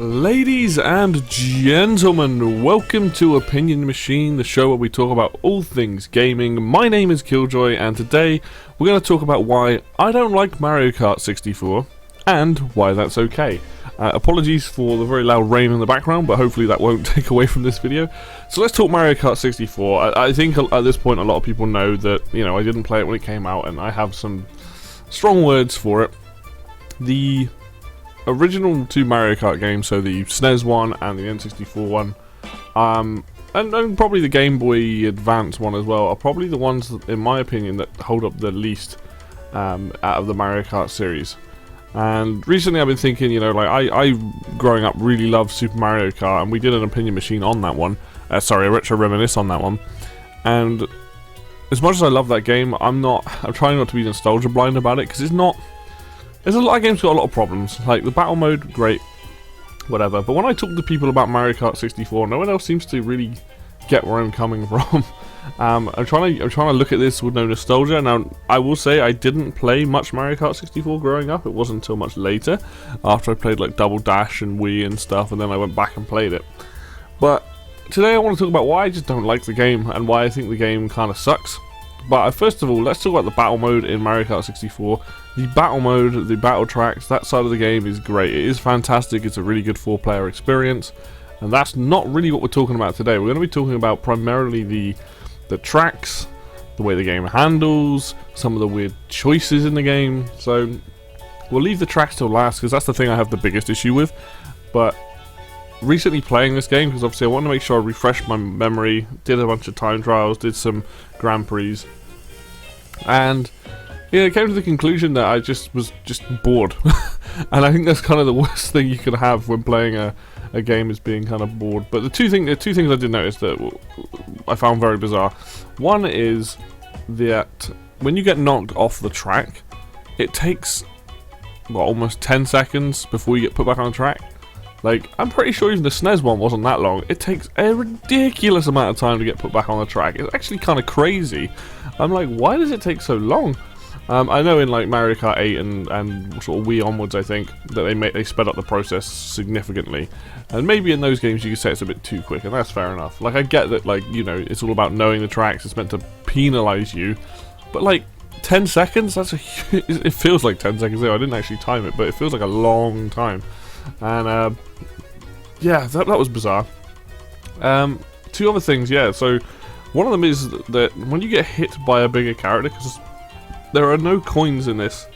Ladies and gentlemen, welcome to Opinion Machine, the show where we talk about all things gaming. My name is Killjoy, and today we're going to talk about why I don't like Mario Kart 64, and why that's okay. Apologies for the very loud rain in the background, but hopefully that won't take away from this video. So let's talk Mario Kart 64. I think at this point a lot of people know that, I didn't play it when it came out, and I have some strong words for it. The original two Mario Kart games, so the SNES one and the N64 one, and probably the Game Boy Advance one as well, are probably the ones, in my opinion, that hold up the least out of the Mario Kart series. And recently I've been thinking, I growing up really loved Super Mario Kart, and we did an opinion machine on that one, a retro reminisce on that one, and as much as I love that game, I'm trying not to be nostalgia blind about it, because there's a lot of games got a lot of problems. Like the battle mode, great, whatever. But when I talk to people about Mario Kart 64, no one else seems to really get where I'm coming from. I'm trying to look at this with no nostalgia. Now, I will say I didn't play much Mario Kart 64 growing up. It wasn't until much later, after I played like Double Dash and Wii and stuff, and then I went back and played it. But today I want to talk about why I just don't like the game and why I think the game kind of sucks. But first of all, let's talk about the battle mode in Mario Kart 64. The battle mode, the battle tracks, that side of the game is great. It is fantastic. It's a really good four-player experience. And that's not really what we're talking about today. We're going to be talking about primarily the tracks, the way the game handles, some of the weird choices in the game. So we'll leave the tracks till last, because that's the thing I have the biggest issue with. But recently playing this game, because obviously I want to make sure I refresh my memory, did a bunch of time trials, did some Grand Prix, and I came to the conclusion that I was just bored. And I think that's kind of the worst thing you could have when playing a game, is being kind of bored. But the two things I did notice that I found very bizarre. One is that when you get knocked off the track, it takes almost 10 seconds before you get put back on the track. Like, I'm pretty sure even the SNES one wasn't that long. It takes a ridiculous amount of time to get put back on the track. It's actually kind of crazy. I'm like, why does it take so long? I know in like Mario Kart 8 and sort of Wii onwards, I think that they sped up the process significantly. And maybe in those games you could say it's a bit too quick, and that's fair enough. Like, I get that, like, it's all about knowing the tracks. It's meant to penalize you, but like 10 seconds, it feels like 10 seconds there. I didn't actually time it, but it feels like a long time. And yeah, that was bizarre. Two other things, yeah. So one of them is that when you get hit by a bigger character, because there are no coins in this,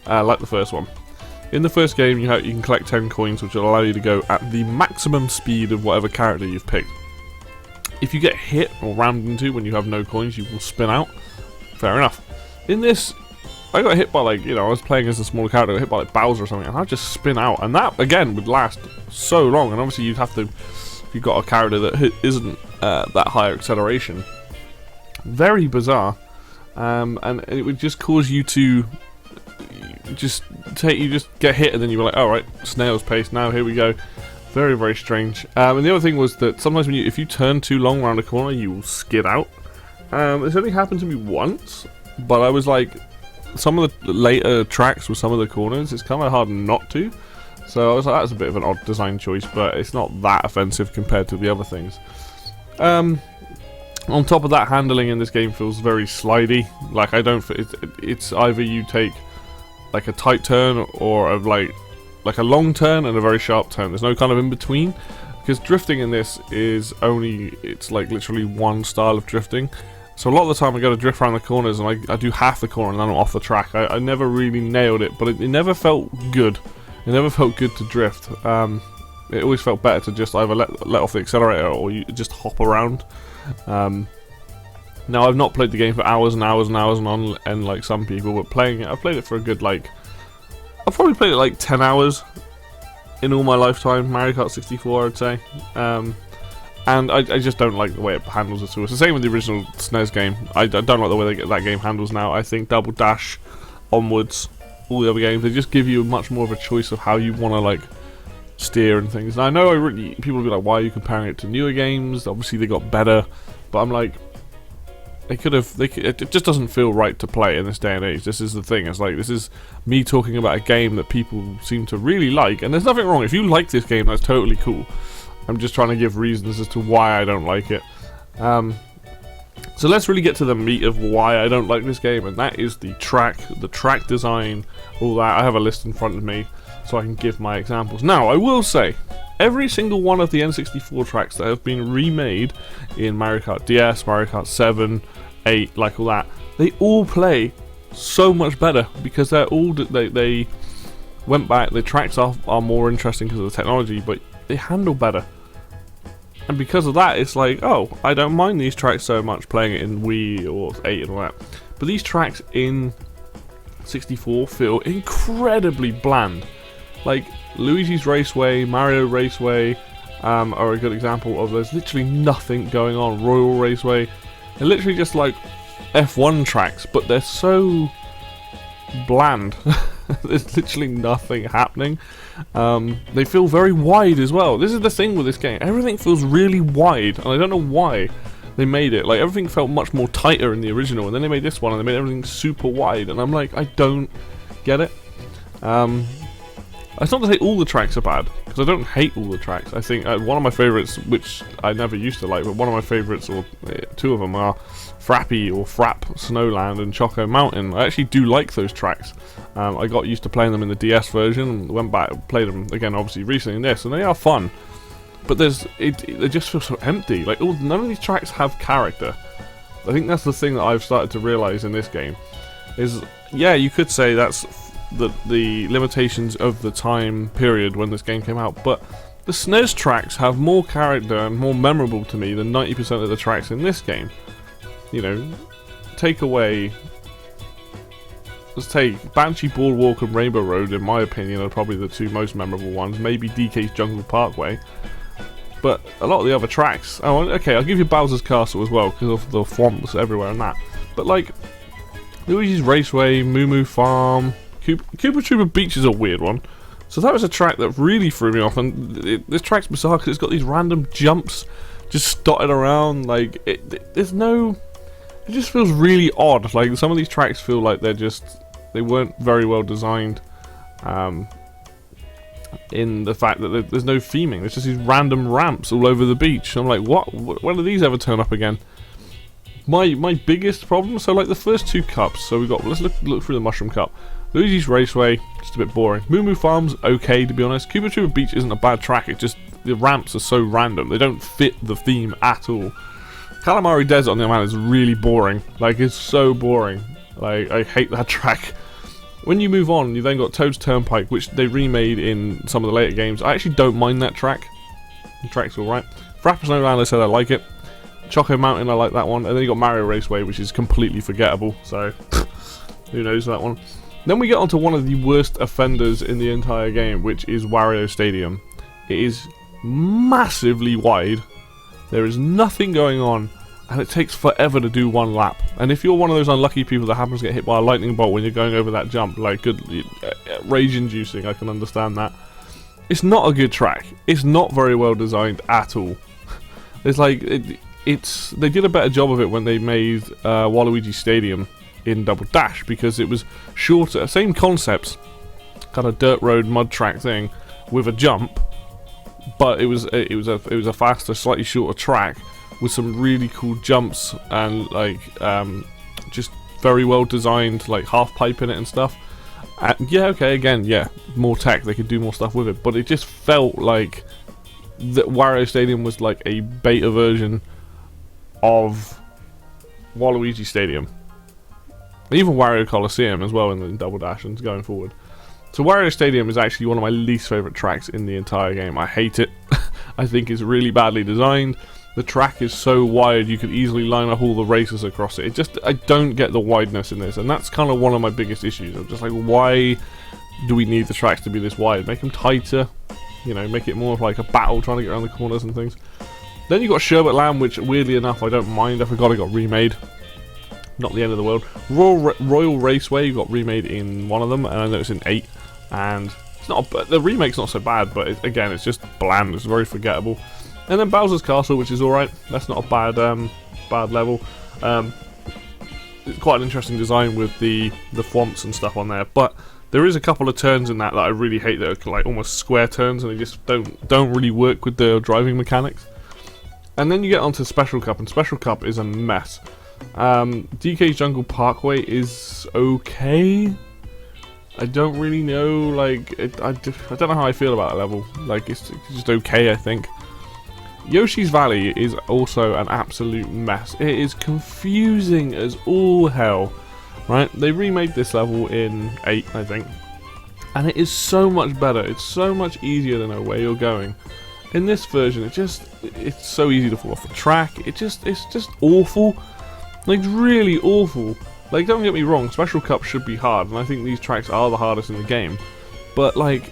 like the first one. In the first game, you can collect 10 coins, which will allow you to go at the maximum speed of whatever character you've picked. If you get hit or rammed into when you have no coins, you will spin out. Fair enough. In this, I got hit by, like, I was playing as a smaller character, I got hit by like Bowser or something, and I'd just spin out. And that, again, would last so long. And obviously you'd have to, if you've got a character that isn't that higher acceleration. Very bizarre. And it would just cause you to just get hit, and then you were like, alright, snail's pace, now here we go. Very, very strange. And the other thing was that sometimes if you turn too long around a corner, you will skid out. It's only happened to me once, but I was like, some of the later tracks with some of the corners, it's kind of hard not to. So I was like, that's a bit of an odd design choice, but it's not that offensive compared to the other things. On top of that, handling in this game feels very slidey. Like, it's either you take like a tight turn or like a long turn and a very sharp turn. There's no kind of in between, because drifting in this it's like literally one style of drifting. So a lot of the time I go to drift around the corners, and I do half the corner and then I'm off the track. I never really nailed it, but it never felt good. It never felt good to drift. It always felt better to just either let off the accelerator, or you just hop around. Now, I've not played the game for hours and hours and hours and like some people, but playing it, I've played it for a good, like, I've probably played it like 10 hours in all my lifetime, Mario Kart 64, I'd say. And I just don't like the way it handles it. It's the same with the original SNES game. I don't like the way that game handles now. I think Double Dash onwards, all the other games, they just give you much more of a choice of how you want to, like, steer and things. And I know people will be like, why are you comparing it to newer games? Obviously they got better, but I'm like, it just doesn't feel right to play in this day and age. This is the thing. It's like, this is me talking about a game that people seem to really like, and there's nothing wrong. If you like this game, that's totally cool. I'm just trying to give reasons as to why I don't like it. So let's really get to the meat of why I don't like this game, and that is the track design, all that. I have a list in front of me so I can give my examples. Now, I will say, every single one of the N64 tracks that have been remade in Mario Kart DS, Mario Kart 7, 8, like all that, they all play so much better because they're all they went back. The tracks are more interesting because of the technology, but they handle better. And because of that, it's like, oh, I don't mind these tracks so much playing it in Wii or 8 and all that. But these tracks in 64 feel incredibly bland. Like, Luigi's Raceway, Mario Raceway are a good example of there's literally nothing going on. Royal Raceway, they're literally just like F1 tracks, but they're so bland. There's literally nothing happening. They feel very wide as well. This is the thing with this game. Everything feels really wide, and I don't know why they made it. Like, everything felt much more tighter in the original, and then they made this one, and they made everything super wide, and I'm like, I don't get it. It's not to say all the tracks are bad, because I don't hate all the tracks. I think one of my favourites, which I never used to like, but one of my favourites, or two of them, are Frappy or Frap Snowland and Choco Mountain. I actually do like those tracks. I got used to playing them in the DS version, and went back and played them again, obviously recently in this, and they are fun. But they just feel so empty. Like, none of these tracks have character. I think that's the thing that I've started to realise in this game. Is, yeah, you could say that's the limitations of the time period when this game came out, but the SNES tracks have more character and more memorable to me than 90% of the tracks in this game. You know, let's take Banshee Boardwalk and Rainbow Road, in my opinion, are probably the two most memorable ones. Maybe DK's Jungle Parkway. But a lot of the other tracks... Oh, okay, I'll give you Bowser's Castle as well, because of the swamps everywhere and that. But, like, Luigi's Raceway, Moo Moo Farm... Koopa Troopa Beach is a weird one. So that was a track that really threw me off, and this track's bizarre because it's got these random jumps just dotted around. Like, there's no... It just feels really odd. Like, some of these tracks feel like they weren't very well designed, in the fact that there's no theming. There's just these random ramps all over the beach. I'm like, what? When do these ever turn up again? My biggest problem, so like the first two cups, so we got, let's look through the Mushroom Cup. Luigi's Raceway, just a bit boring. Moo Moo Farm's okay, to be honest. Koopa Troopa Beach isn't a bad track, it's just the ramps are so random. They don't fit the theme at all. Calamari Desert, on the other hand, is really boring. Like, it's so boring. Like, I hate that track. When you move on, you then got Toad's Turnpike, which they remade in some of the later games. I actually don't mind that track. The track's alright. Frapper Snowland, I said I like it. Choco Mountain, I like that one. And then you got Mario Raceway, which is completely forgettable. So, who knows that one. Then we get onto one of the worst offenders in the entire game, which is Wario Stadium. It is massively wide. There is nothing going on, and it takes forever to do one lap. And if you're one of those unlucky people that happens to get hit by a lightning bolt when you're going over that jump, like, good, rage-inducing, I can understand that. It's not a good track. It's not very well designed at all. It's like, they did a better job of it when they made Waluigi Stadium in Double Dash, because it was shorter, same concepts, kind of dirt road mud track thing with a jump, but it was a faster, slightly shorter track with some really cool jumps and like just very well designed, like half pipe in it and stuff. Yeah, okay, again, yeah, more tech, they could do more stuff with it, but it just felt like that Wario Stadium was like a beta version of Waluigi Stadium. Even Wario Coliseum as well in Double Dash and going forward. So Wario Stadium is actually one of my least favourite tracks in the entire game. I hate it. I think it's really badly designed. The track is so wide you could easily line up all the racers across it. I don't get the wideness in this, and that's kind of one of my biggest issues. I'm just like, why do we need the tracks to be this wide? Make them tighter, you know, make it more of like a battle trying to get around the corners and things. Then you got Sherbet Land, which weirdly enough I don't mind. I forgot it got remade. Not the end of the world. Royal Raceway got remade in one of them, and I know it's in 8. And it's not the remake's not so bad, but again, it's just bland. It's very forgettable. And then Bowser's Castle, which is alright. That's not a bad level. quite an interesting design with the thwomps and stuff on there. But there is a couple of turns in that I really hate that are like almost square turns, and they just don't really work with the driving mechanics. And then you get onto Special Cup, and Special Cup is a mess. DK's Jungle Parkway is okay. I don't really know, like, I don't know how I feel about that level. Like, it's just okay, I think. Yoshi's Valley is also an absolute mess. It is confusing as all hell, right? They remade this level in 8, I think, and it is so much better. It's so much easier to know where you're going. In this version, it's so easy to fall off the track. It's just awful. Like, really awful. Like, don't get me wrong, Special Cup should be hard, and I think these tracks are the hardest in the game. But, like,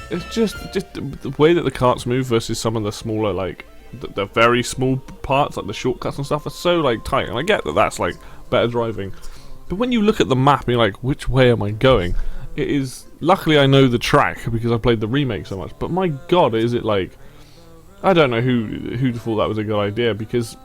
it's just the way that the carts move versus some of the smaller, like, the very small parts, like the shortcuts and stuff, are so, like, tight. And I get that that's, like, better driving. But when you look at the map and you're like, which way am I going? It is... Luckily, I know the track because I played the remake so much. But my god, is it, like... I don't know who thought that was a good idea, because...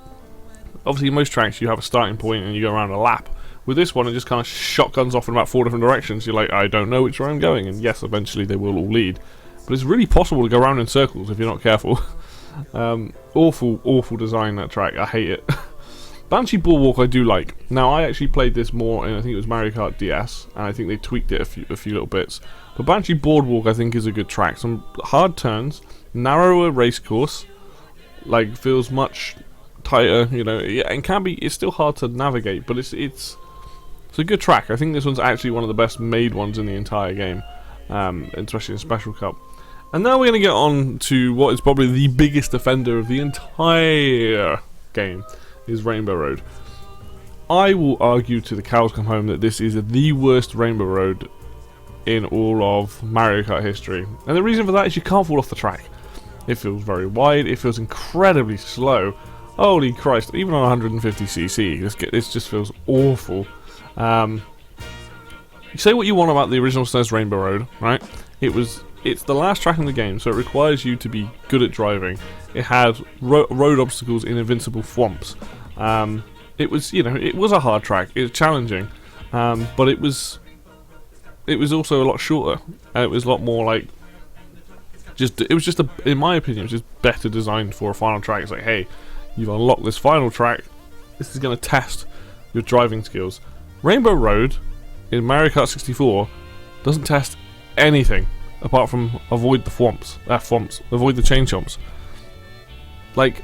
Obviously, in most tracks, you have a starting point and you go around a lap. With this one, it just kind of shotguns off in about 4 different directions. You're like, I don't know which way I'm going. And yes, eventually they will all lead. But it's really possible to go around in circles if you're not careful. Awful design, that track. I hate it. Banshee Boardwalk I do like. Now, I actually played this more in, I think it was Mario Kart DS. And I think they tweaked it a few little bits. But Banshee Boardwalk, I think, is a good track. Some hard turns. Narrower race course. Like, feels much... tighter, you know, yeah, and it's still hard to navigate, but it's a good track. I think this one's actually one of the best made ones in the entire game, especially in Special Cup. And now we're going to get on to what is probably the biggest offender of the entire game, is Rainbow Road. I will argue to the cows come home that this is the worst Rainbow Road in all of Mario Kart history. And the reason for that is you can't fall off the track. It feels very wide, it feels incredibly slow. Holy Christ, even on 150cc, this just feels awful. You say what you want about the original SNES Rainbow Road, right? It's the last track in the game, so it requires you to be good at driving. It had road obstacles in invincible thwomps. It was, you know, it was a hard track. It was challenging, but it was also a lot shorter. And it was a lot more like, it was just in my opinion, it was just better designed for a final track. It's like, hey, you've unlocked this final track. This is going to test your driving skills. Rainbow Road in Mario Kart 64 doesn't test anything apart from avoid the thwomps. Avoid the chain chomps. Like,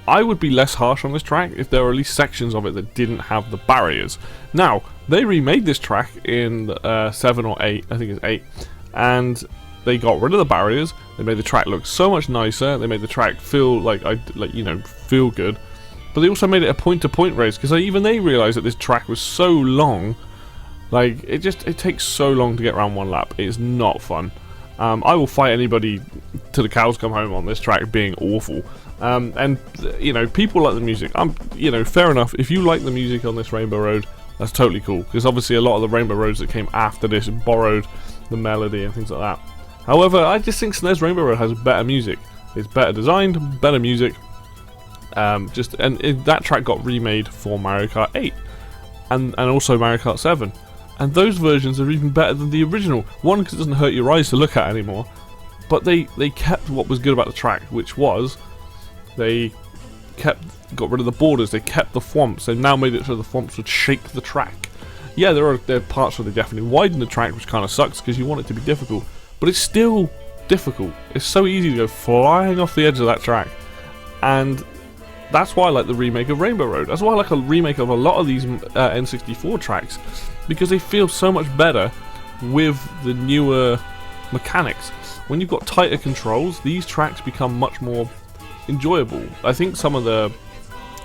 I would be less harsh on this track if there were at least sections of it that didn't have the barriers. Now, they remade this track in 7 or 8, I think it's 8, and they got rid of the barriers. They made the track look so much nicer. They made the track feel feel good. But they also made it a point-to-point race, because even they realized that this track was so long. Like, it takes so long to get around one lap. It's not fun. I will fight anybody till the cows come home on this track being awful. And you know, people like the music. You know, fair enough. If you like the music on this Rainbow Road, that's totally cool, because obviously a lot of the Rainbow Roads that came after this borrowed the melody and things like that. However, I just think SNES Rainbow Road has better music. It's better designed, better music. That track got remade for Mario Kart 8 and also Mario Kart 7. And those versions are even better than the original. One, because it doesn't hurt your eyes to look at anymore. But they kept what was good about the track, which was they got rid of the borders, they kept the thwomps. They've now made it so the thwomps would shake the track. Yeah, there are parts where they definitely widen the track, which kind of sucks because you want it to be difficult. But it's still difficult. It's so easy to go flying off the edge of that track. And that's why I like the remake of Rainbow Road. That's why I like a remake of a lot of these N64 tracks, because they feel so much better with the newer mechanics. When you've got tighter controls, these tracks become much more enjoyable. I think some of the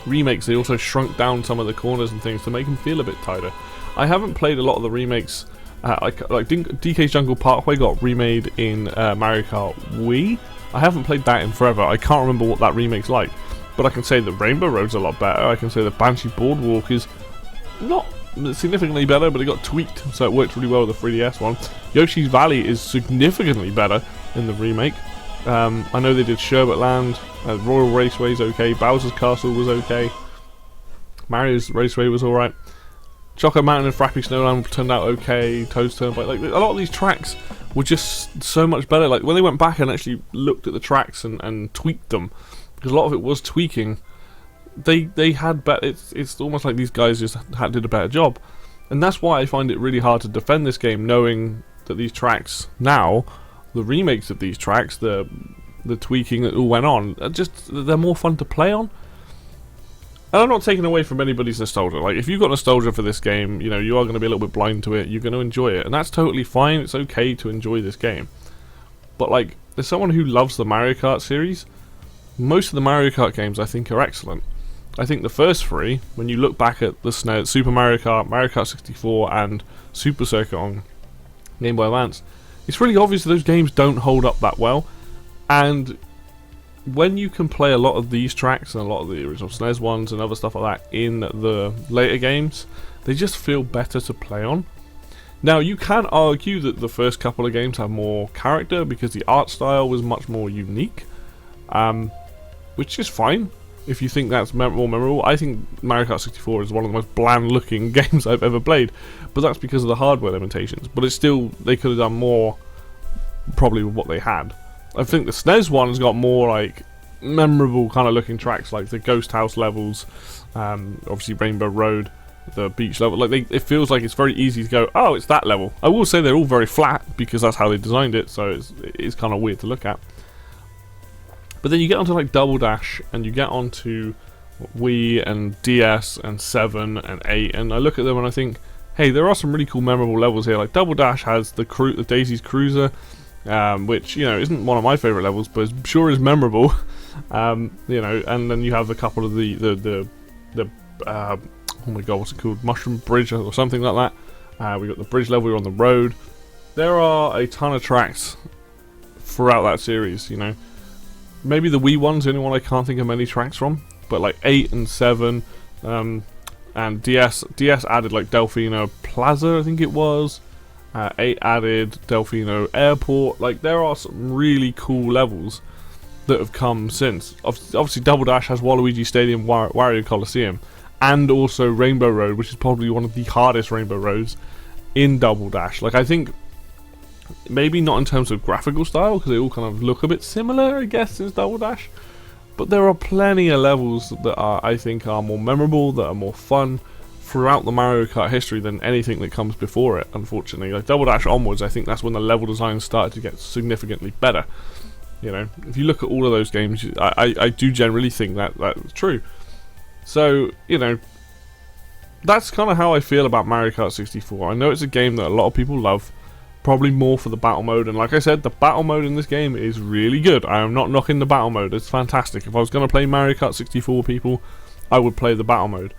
remakes, they also shrunk down some of the corners and things to make them feel a bit tighter. I haven't played a lot of the remakes. Like DK's Jungle Parkway got remade in Mario Kart Wii. I haven't played that in forever. I can't remember what that remake's like. But I can say that Rainbow Road's a lot better. I can say that Banshee Boardwalk is not significantly better, but it got tweaked, so it worked really well with the 3DS one. Yoshi's Valley is significantly better in the remake. I know they did Sherbet Land, Royal Raceway's okay, Bowser's Castle was okay. Mario's Raceway was alright. Choco Mountain and Frappy Snowland turned out okay. Toad's Turnpike, like a lot of these tracks were just so much better. Like when they went back and actually looked at the tracks and tweaked them, because a lot of it was tweaking. They had better. It's almost like these guys just did a better job, and that's why I find it really hard to defend this game, knowing that these tracks now, the remakes of these tracks, the tweaking that all went on, they're more fun to play on. And I'm not taking away from anybody's nostalgia. Like, if you've got nostalgia for this game, you know, you are going to be a little bit blind to it. You're going to enjoy it. And that's totally fine. It's okay to enjoy this game. But, like, as someone who loves the Mario Kart series, most of the Mario Kart games, I think, are excellent. I think the first three, when you look back at the Super Mario Kart 64, and Super Circuit on Game Boy Advance, it's really obvious that those games don't hold up that well. And when you can play a lot of these tracks and a lot of the original SNES ones and other stuff like that in the later games, they just feel better to play on. Now, you can argue that the first couple of games have more character because the art style was much more unique, which is fine if you think that's more memorable. I think Mario Kart 64 is one of the most bland looking games I've ever played, but that's because of the hardware limitations. But it's still, they could have done more probably with what they had. I think the SNES one's got more like memorable kind of looking tracks, like the Ghost House levels, obviously Rainbow Road, the beach level. Like it feels like it's very easy to go, oh, it's that level. I will say they're all very flat because that's how they designed it, so it's kind of weird to look at. But then you get onto like Double Dash, and you get onto Wii and DS and 7 and 8, and I look at them and I think, hey, there are some really cool memorable levels here. Like Double Dash has the Daisy's Cruiser, which, you know, isn't one of my favourite levels, but sure is memorable. You know, and then you have a couple of the oh my god, what's it called? Mushroom Bridge or something like that. We got the bridge level, you're on the road. There are a ton of tracks throughout that series, you know. Maybe the Wii one's the only one I can't think of many tracks from, but like 8 and 7, and DS added like Delfino Plaza, I think it was. 8 added Delfino Airport. Like, there are some really cool levels that have come since. Obviously, Double Dash has Waluigi Stadium, Wario Coliseum, and also Rainbow Road, which is probably one of the hardest Rainbow Roads in Double Dash. Like, I think maybe not in terms of graphical style, because they all kind of look a bit similar, I guess, since Double Dash. But there are plenty of levels that I think are more memorable, that are more fun throughout the Mario Kart history than anything that comes before it, unfortunately. Like Double Dash onwards, I think that's when the level design started to get significantly better. You know, if you look at all of those games, I do generally think that's true. So, you know, that's kind of how I feel about Mario Kart 64. I know it's a game that a lot of people love, probably more for the battle mode, and like I said, the battle mode in this game is really good. I am not knocking the battle mode, it's fantastic. If I was going to play Mario Kart 64, people, I would play the battle mode.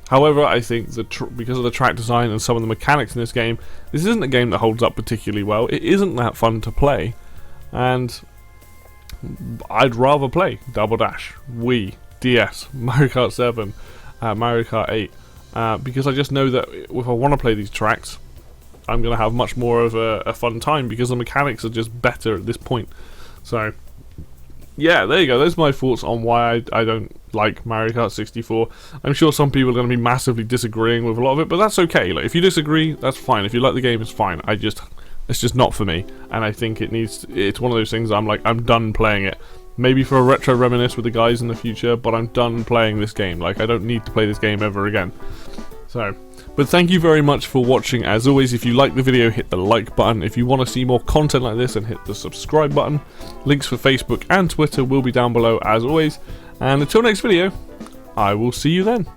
However, I think that because of the track design and some of the mechanics in this game, this isn't a game that holds up particularly well. It isn't that fun to play, and I'd rather play Double Dash, Wii, DS, Mario Kart 7, Mario Kart 8, because I just know that if I want to play these tracks, I'm going to have much more of a fun time, because the mechanics are just better at this point. So, yeah, there you go. Those are my thoughts on why I don't like Mario Kart 64. I'm sure some people are going to be massively disagreeing with a lot of it, but that's okay. Like, if you disagree, that's fine. If you like the game, it's fine. It's just not for me, and I think it's one of those things I'm like, I'm done playing it. Maybe for a retro reminisce with the guys in the future, but I'm done playing this game. Like, I don't need to play this game ever again. So, but thank you very much for watching. As always, if you like the video, hit the like button. If you want to see more content like this, then hit the subscribe button. Links for Facebook and Twitter will be down below as always. And until next video, I will see you then.